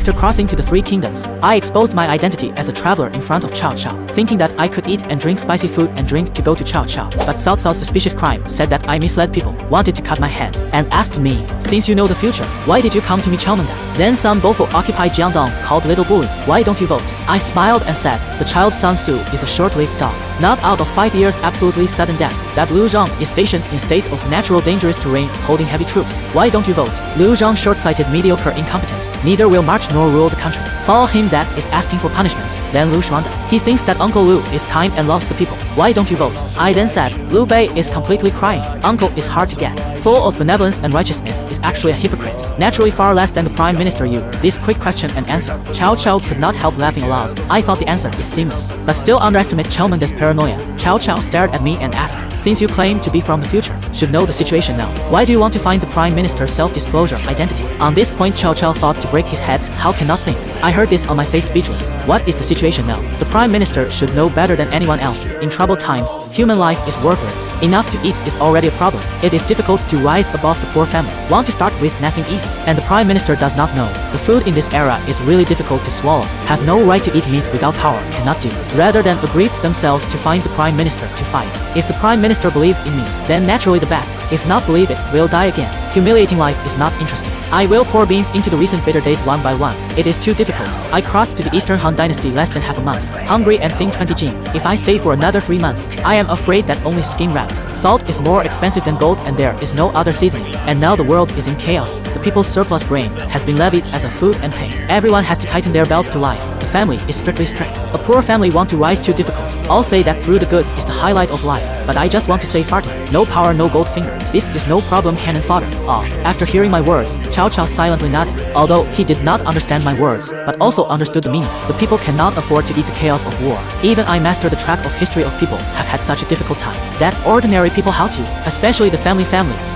After crossing to the Three Kingdoms, I exposed my identity as a traveler in front of Cao Cao, thinking that I could eat and drink spicy food and drink to go to Cao Cao. But Cao Cao's suspicious crime said that I misled people, wanted to cut my head, and asked me, "Since you know the future, why did you come to me Chaomanda?" Then some Bofo occupied Jiangdong called Little Bully. "Why don't you vote?" I smiled and said, "The child Sun Su is a short-lived dog. Not out of 5 years absolutely sudden death. That Liu Zhang is stationed in state of natural dangerous terrain holding heavy troops. Why don't you vote? Liu Zhang short-sighted, mediocre, incompetent. Neither will march nor rule the country. Follow him, that is asking for punishment." Then Lu Shuanda. "He thinks that Uncle Lu is kind and loves the people. Why don't you vote?" I then said, "Liu Bei is completely crying. Uncle is hard to get. Full of benevolence and righteousness, is actually a hypocrite. Naturally far less than the Prime Minister you." This quick question and answer, Cao Cao could not help laughing aloud. I thought the answer is seamless, but still underestimate Chaomanda's paranoia. Cao Cao stared at me and asked, "Since you claim to be from the future, should know the situation now. Why do you want to find the Prime Minister's self-disclosure identity?" On this point Cao Cao thought to break his head. How cannot think? I heard this on my face, speechless. What is the situation now? The Prime Minister should know better than anyone else. In troubled times, human life is worthless. Enough to eat is already a problem. It is difficult to rise above the poor family. Want to start with nothing easy. And the Prime Minister does not know. The food in this era is really difficult to swallow. Have no right to eat meat without power, cannot do. Rather than aggrieve themselves to find the Prime Minister to fight. If the Prime Minister believes in me, then naturally the best. If not believe it, will die again. Humiliating life is not interesting. I will pour beans into the recent bitter days one by one. It is too difficult. I crossed to the Eastern Han Dynasty less than half a month. Hungry and think 20 jin. If I stay for another 3 months, I am afraid that only skin wrapped. Salt is more expensive than gold and there is no other seasoning. And now the world is in chaos. The people's surplus grain has been levied as a food and pay. Everyone has to tighten their belts to life. The family is strictly strict. A poor family want to rise too difficult. All say that through the good is the highlight of life. But I just want to say farting. No power, no gold finger. This is no problem, cannon fodder. Ah. After hearing my words, Cao Cao silently nodded. Although he did not understand my words, but also understood the meaning. The people cannot afford to eat the chaos of war. Even I master the track of history of people have had such a difficult time. That ordinary people how to, especially the family,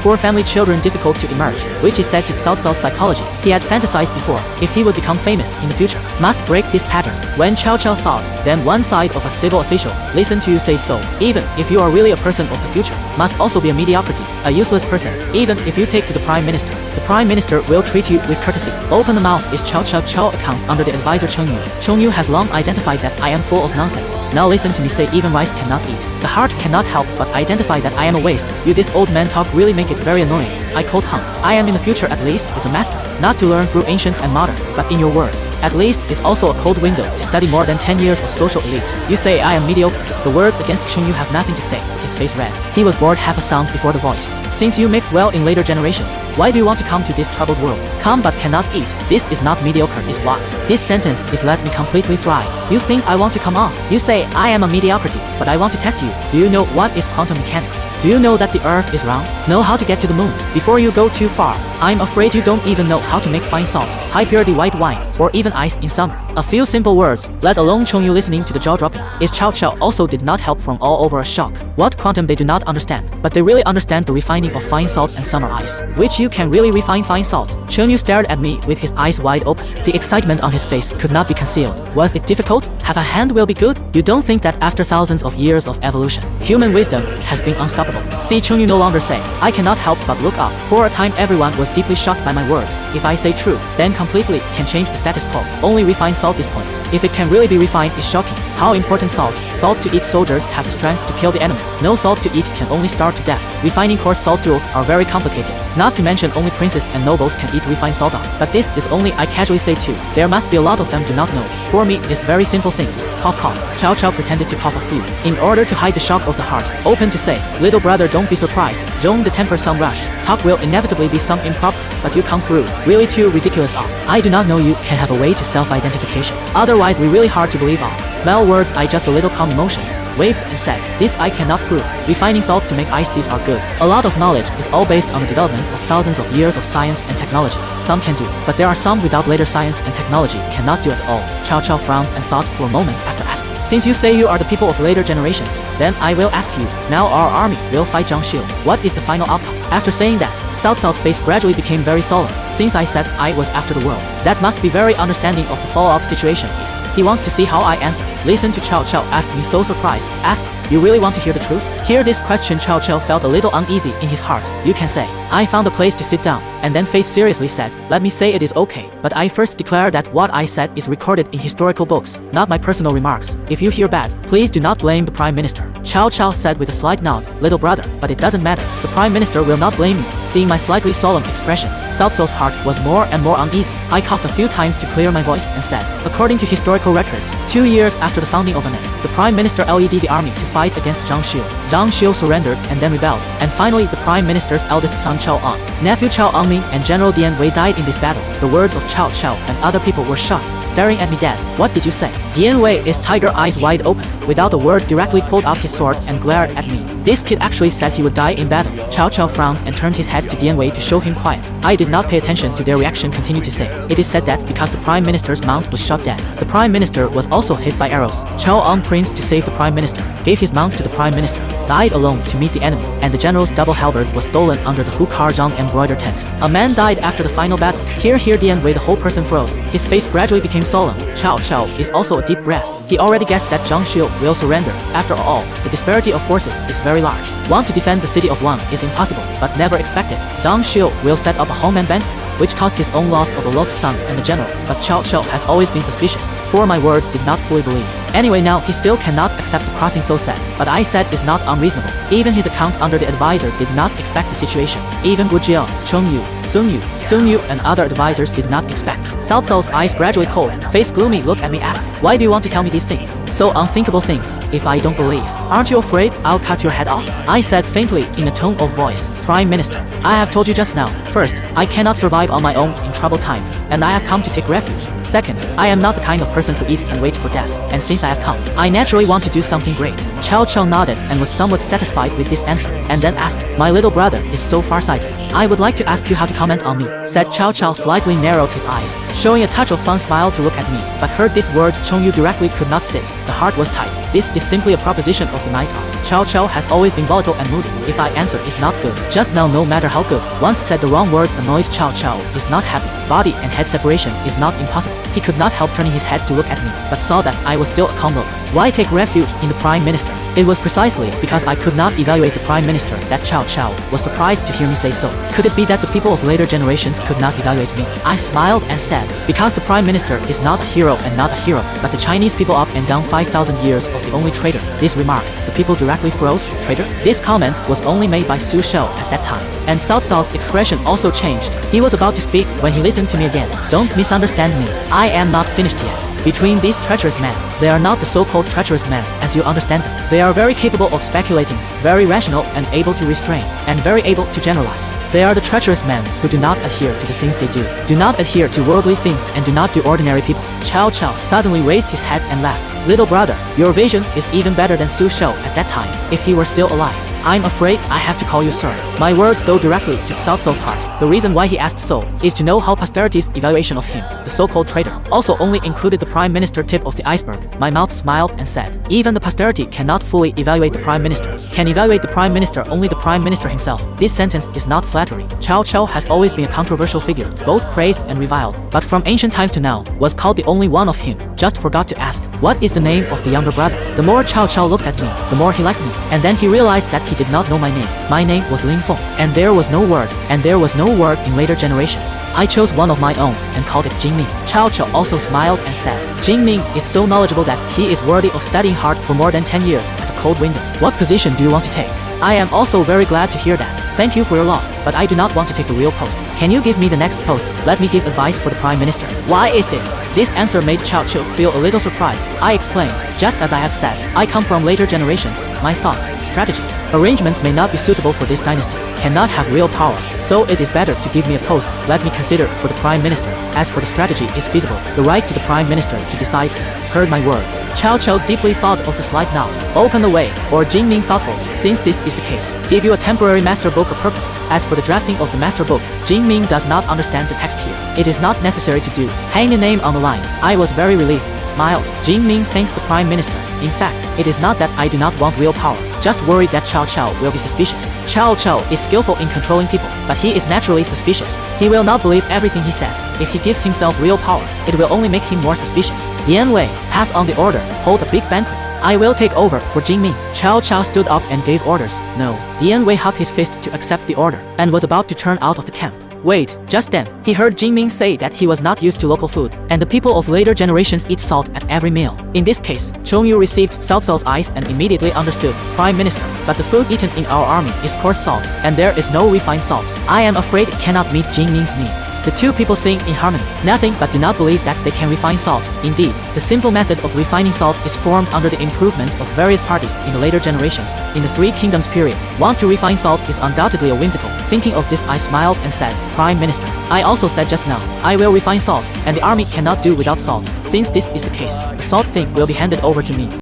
poor family children difficult to emerge, which is said to Cao Cao's psychology. He had fantasized before, if he would become famous in the future, must break this pattern. When Cao Cao thought, then one side of a civil official, listen to you say so. Even if you are really a person of the future, must also be a mediocrity, a useless person. Even if you take to the Prime Minister, the Prime Minister will treat you with courtesy. Open the mouth is Cao Cao account under the advisor Cheng Yu. Cheng Yu has long identified that I am full of nonsense. Now listen to me say even rice cannot eat. The heart cannot help but identify that I am a waste. You this old man talk really make it very annoying. I cold hung. I am in the future at least is a master. Not to learn through ancient and modern, but in your words. At least is also a cold window to study more than 10 years of social elite. You say I am mediocre. The words against Cheng Yu have nothing to say. His face red. He was bored half a sound before the voice. Since you mix well in later generations, why do you want to come to this troubled world? Come but cannot eat. This is not mediocre, is what? This sentence is let me completely fly. You think I want to come on? You say I am a mediocrity, but I want to test you. Do you know what is quantum mechanics? Do you know that the earth is round? Know how to get to the moon? Before you go too far, I'm afraid you don't even know how to make fine salt, high purity white wine, or even ice in summer. A few simple words, let alone Cheng Yu listening to the jaw-dropping. Is Cao Cao also did not help from all over a shock. What quantum they do not understand, but they really understand the refining of fine salt and summer ice, which you can really refine fine salt. Cheng Yu stared at me with his eyes wide open. The excitement on his face could not be concealed. Was it difficult? Have a hand will be good? You don't think that after thousands of years of evolution, human wisdom has been unstoppable. See, Cheng Yu no longer say, I cannot help but look up. For a time everyone was deeply shocked by my words. If I say true, then completely can change the status quo. Only refined salt this point. If it can really be refined is shocking. How important salt. Salt to eat soldiers have the strength to kill the enemy. No salt to eat can only starve to death. Refining coarse salt jewels are very complicated. Not to mention only princes and nobles can eat refined salt on. But this is only I casually say too. There must be a lot of them do not know. For me, it's very simple things. Cough cough. Cao Cao pretended to cough a few. In order to hide the shock of the heart, open to say, little brother don't be surprised. Zhong the temper some rush. Talk will inevitably be some improper, but you come through. Really too ridiculous all. I do not know you can have a way to self-identification. Otherwise we really hard to believe all. Smell words I just a little calm emotions. Waved and said, this I cannot prove. Refining salt to make ice these are good. A lot of knowledge is all based on the development of thousands of years of science and technology. Some can do, but there are some without later science and technology cannot do at all. Cao Cao frowned and thought for a moment after asking. Since you say you are the people of later generations, then I will ask you. Now our army will fight Zhang Xiu. What is the final outcome? After saying that, Cao Cao's face gradually became very solemn. Since I said I was after the world, that must be very understanding of the follow-up situation is. He wants to see how I answer. Listen to Cao Cao asked me so surprised. Asked, you really want to hear the truth? Hear this question Cao Cao felt a little uneasy in his heart. You can say, I found a place to sit down. and then Fei seriously said, "Let me say it is okay, but I first declare that what I said is recorded in historical books, not my personal remarks. If you hear bad, please do not blame the Prime Minister." Cao Cao said with a slight nod, "Little brother, but it doesn't matter. The Prime Minister will not blame me." Seeing my slightly solemn expression, Cao Cao's heart was more and more uneasy. I coughed a few times to clear my voice and said, "According to historical records, 2 years after the founding of Anan, the Prime Minister led the army to fight against Zhang Xiu. Zhang Xiu surrendered and then rebelled, and finally the Prime Minister's eldest son Cao Ang, nephew Cao Angming, and General Dian Wei died in this battle." The words of Cao Cao and other people were shocked, staring at me dead. "What did you say?" Dian Wei, his tiger eyes wide open, without a word directly pulled out his sword and glared at me. "This kid actually said he would die in battle." Cao Cao frowned and turned his head to Dian Wei to show him quiet. I did not pay attention to their reaction, continued to say, "It is said that because the Prime Minister's mount was shot dead, the Prime Minister was also hit by arrows. Cao Ang, prince to save the Prime Minister, gave his mount to the Prime Minister, died alone to meet the enemy, and the general's double halberd was stolen under the Hukar Zhang embroidered tent. A man died after the final battle." Here Dian Wei, the whole person froze. His face gradually became solemn. Cao Cao is also a deep breath. He already guessed that Zhang Xiu will surrender. After all, the disparity of forces is very large. Want to defend the city of Wang is impossible, but never expected. Zhang Xiu will set up a homeland banquet, which caused his own loss of a lost son and a general. But Cao Cao has always been suspicious, for my words did not fully believe. Anyway, now he still cannot accept the crossing so sad, but I said is not unreasonable. Even his account under the advisor did not expect the situation. Even Gu Jiao, Cheng Yu, Sun Yu and other advisors did not expect. Cao Cao's eyes gradually cold, face gloomy, looked at me, asked, "Why do you want to tell me these things? So unthinkable things. If I don't believe, aren't you afraid I'll cut your head off?" I said faintly in a tone of voice, "Prime Minister, I have told you just now. First, I cannot survive on my own in troubled times, and I have come to take refuge. Second, I am not the kind of person who eats and waits for death, and since I have come, I naturally want to do something great." Cao Cao nodded and was somewhat satisfied with this answer, and then asked, "My little brother is so farsighted. I would like to ask you how to comment on me," said Cao Cao, slightly narrowed his eyes, showing a touch of fun smile to look at me, but heard these words Cheng Yu directly could not sit. The heart was tight. This is simply a proposition of the night owl. Cao Cao has always been volatile and moody. If I answer is not good, just now no matter how good, once said the wrong words annoyed Cao Cao is not happy. Body and head separation is not impossible. He could not help turning his head to look at me, but saw that I was still a calm look. Why take refuge in the Prime Minister? It was precisely because I could not evaluate the Prime Minister that Cao Cao was surprised to hear me say so. Could it be that the people of later generations could not evaluate me? I smiled and said, "Because the Prime Minister is not a hero and not a hero, but the Chinese people up and down 5,000 years of the only traitor." This remark, the people directly froze. Traitor? This comment was only made by Su Shou at that time, and Cao Cao's expression also changed. He was about to speak when he listened to me again. "Don't misunderstand me. I am not finished yet. Between these treacherous men, they are not the so-called treacherous men as you understand them. They are very capable of speculating, very rational and able to restrain, and very able to generalize. They are the treacherous men who do not adhere to the things they do not adhere to worldly things, and do not do ordinary people." Cao Cao suddenly raised his head and laughed. "Little brother, your vision is even better than Su Shou at that time, if he were still alive. I'm afraid I have to call you sir." My words go directly to Cao Cao's heart. The reason why he asked so is to know how posterity's evaluation of him, the so-called traitor, also only included the Prime Minister tip of the iceberg. My mouth smiled and said, "Even the posterity cannot fully evaluate the Prime Minister. Can evaluate the Prime Minister only the Prime Minister himself." This sentence is not flattering. Cao Cao has always been a controversial figure, both praised and reviled, but from ancient times to now, was called the only one of him. Just forgot to ask, what is the name of the younger brother? The more Cao Cao looked at me, the more he liked me, and then he realized that he did not know my name. My name was Lin Feng, and there was no word in later generations. I chose one of my own and called it Jing Ming. Cao Cao also smiled and said, "Jing Ming is so knowledgeable that he is worthy of studying hard for more than 10 years at a cold window. What position do you want to take?" I am also very glad to hear that. Thank you for your love, but I do not want to take the real post. Can you give me the next post? Let me give advice for the Prime Minister. Why is this? This answer made Cao Cao feel a little surprised. I explained, just as I have said, I come from later generations. My thoughts, strategies, arrangements may not be suitable for this dynasty, cannot have real power, so it is better to give me a post. Let me consider for the Prime Minister. As for the strategy is feasible, the right to the Prime Minister to decide is. Heard my words. Cao Cao deeply thought of the slight nod. Open the way, or Jing Ming thoughtful, since this is the case, give you a temporary master book of purpose. As for the drafting of the master book, Jing Ming does not understand the text here. It is not necessary to do. Hang the name on the line. I was very relieved. Smiled. Jing Ming thanks the Prime Minister. In fact, it is not that I do not want real power, just worried that Cao Cao will be suspicious. Cao Cao is skillful in controlling people, but he is naturally suspicious. He will not believe everything he says. If he gives himself real power, it will only make him more suspicious. Dian Wei, pass on the order, hold a big banquet. I will take over for Jing Ming. Cao Cao stood up and gave orders. No. Dian Wei hugged his fist to accept the order, and was about to turn out of the camp. Wait, just then, he heard Jin Ming say that he was not used to local food, and the people of later generations eat salt at every meal. In this case, Chong Yu received Cao Cao's eyes and immediately understood, Prime Minister, but the food eaten in our army is coarse salt, and there is no refined salt. I am afraid it cannot meet Jin Ming's needs. The two people sing in harmony, nothing but do not believe that they can refine salt. Indeed, the simple method of refining salt is formed under the improvement of various parties in the later generations. In the Three Kingdoms period, want to refine salt is undoubtedly a whimsical. Thinking of this, I smiled and said, Prime Minister, I also said just now, I will refine salt, and the army cannot do without salt. Since this is the case, the salt thing will be handed over to me.